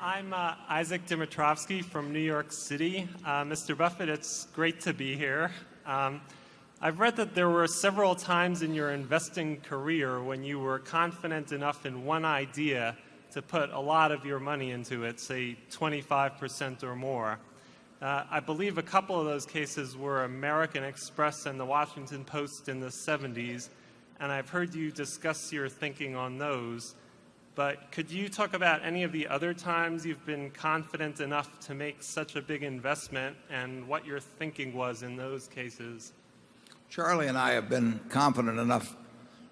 I'm Isaac Dimitrovsky from New York City. Mr. Buffett, it's great to be here. I've read that there were several times in your investing career when you were confident enough in one idea to put a lot of your money into it, say 25% or more. I believe a couple of those cases were American Express and the Washington Post in the 70s, and I've heard you discuss your thinking on those. But could you talk about any of the other times you've been confident enough to make such a big investment and what your thinking was in those cases? Charlie and I have been confident enough,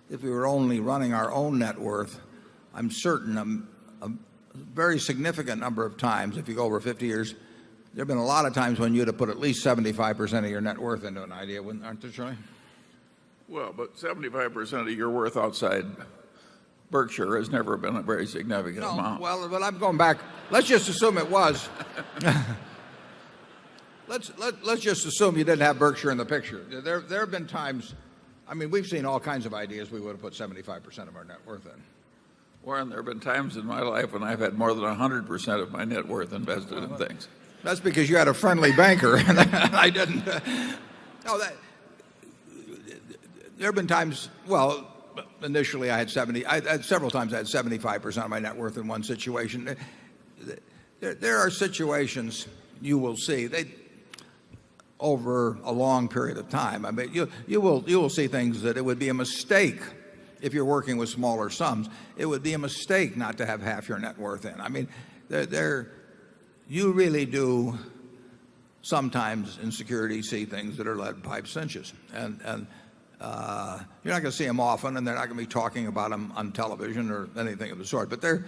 if we were only running our own net worth, I'm certain a very significant number of times, if you go over 50 years, there have been a lot of times when you'd have put at least 75% of your net worth into an idea, aren't there, Charlie? Well, but 75% of your worth outside Berkshire has never been a very significant amount. Well, but I'm going back. Let's just assume it was. Let's just assume you didn't have Berkshire in the picture. There have been times, I mean, we've seen all kinds of ideas we would have put 75% of our net worth in. Warren, there have been times in my life when I've had more than 100% of my net worth invested in things. That's because you had a friendly banker and I didn't. No, there have been times, well, initially I had several times I had 75% of my net worth in one situation. There are situations you will see over a long period of time. I mean, you will see things that it would be a mistake if you're working with smaller sums. It would be a mistake not to have half your net worth in. I mean, you really do sometimes in securities see things that are lead pipe cinches, and you're not going to see them often, and they're not going to be talking about them on television or anything of the sort. But there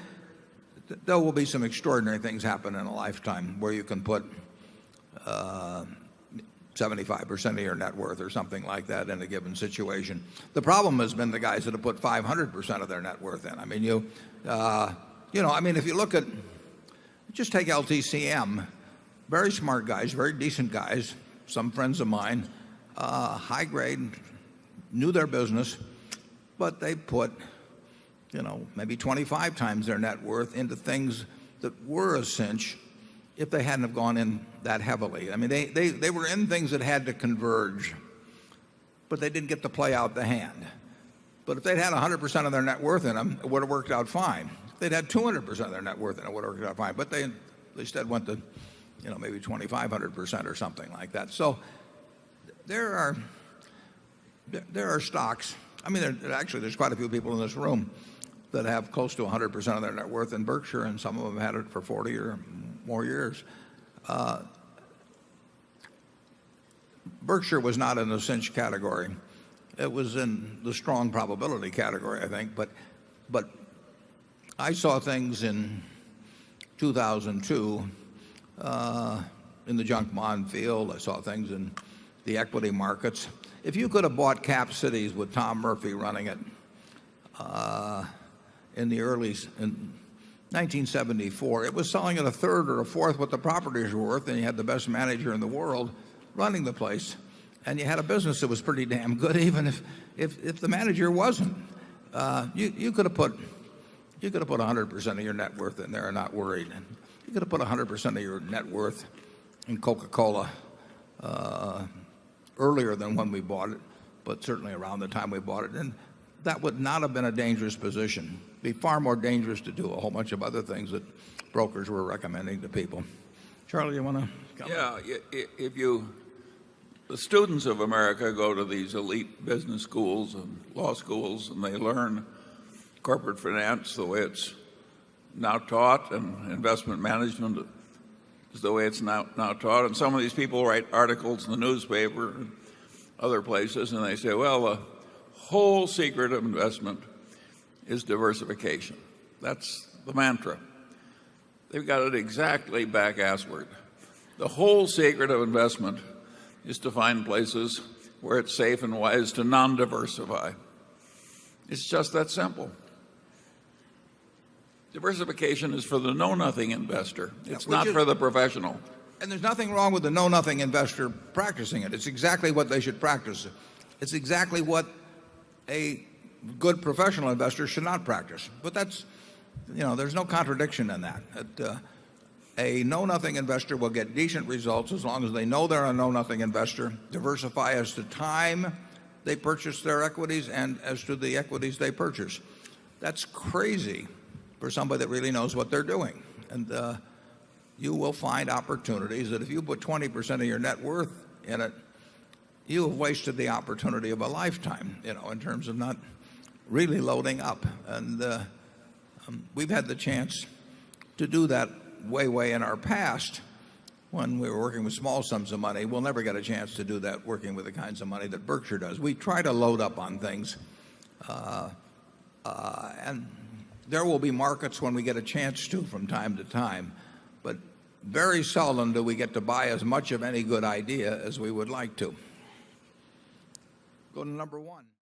will be some extraordinary things happen in a lifetime where you can put 75% of your net worth or something like that in a given situation. The problem has been the guys that have put 500% of their net worth in. I mean, I mean, if you look at, just take LTCM, very smart guys, very decent guys, some friends of mine, high grade, knew their business, but they put, maybe 25 times their net worth into things that were a cinch if they hadn't have gone in that heavily. I mean, they were in things that had to converge, but they didn't get to play out the hand. But if they'd had 100% of their net worth in them, it would have worked out fine. If they'd had 200% of their net worth in it, it would have worked out fine. But they instead went to, maybe 2,500% or something like that. So there are stocks. I mean, there's quite a few people in this room that have close to 100% of their net worth in Berkshire, and some of them had it for 40 or more years. Berkshire was not in the cinch category. It was in the strong probability category, I think. But I saw things in 2002 in the junk bond field. I saw things in the equity markets. If you could have bought Cap Cities with Tom Murphy running it in 1974, it was selling at a third or a fourth what the properties were worth, and you had the best manager in the world running the place, and you had a business that was pretty damn good, even if the manager wasn't. You could have put 100% of your net worth in there and not worried. You could have put 100% of your net worth in Coca-Cola earlier than when we bought it, but certainly around the time we bought it, and that would not have been a dangerous position. It'd be far more dangerous to do a whole bunch of other things that brokers were recommending to people. Charlie, you want to comment? Yeah, the students of America go to these elite business schools and law schools, and they learn corporate finance the way it's now taught, and investment management is the way it's now taught. And some of these people write articles in the newspaper and other places, and they say, well, the whole secret of investment is diversification. That's the mantra. They've got it exactly back-assward. The whole secret of investment is to find places where it's safe and wise to non-diversify. It's just that simple. Diversification is for the know-nothing investor. It's not for the professional. And there's nothing wrong with the know-nothing investor practicing it. It's exactly what they should practice. It's exactly what a good professional investor should not practice. But that's, there's no contradiction in that. a know-nothing investor will get decent results as long as they know they're a know-nothing investor, diversify as to time they purchase their equities and as to the equities they purchase. That's crazy for somebody that really knows what they're doing. And you will find opportunities that if you put 20% of your net worth in it, you have wasted the opportunity of a lifetime, in terms of not really loading up. And we've had the chance to do that way in our past when we were working with small sums of money. We'll never get a chance to do that working with the kinds of money that Berkshire does. We try to load up on things, and there will be markets when we get a chance to from time to time, but very seldom do we get to buy as much of any good idea as we would like to. Go to number 1.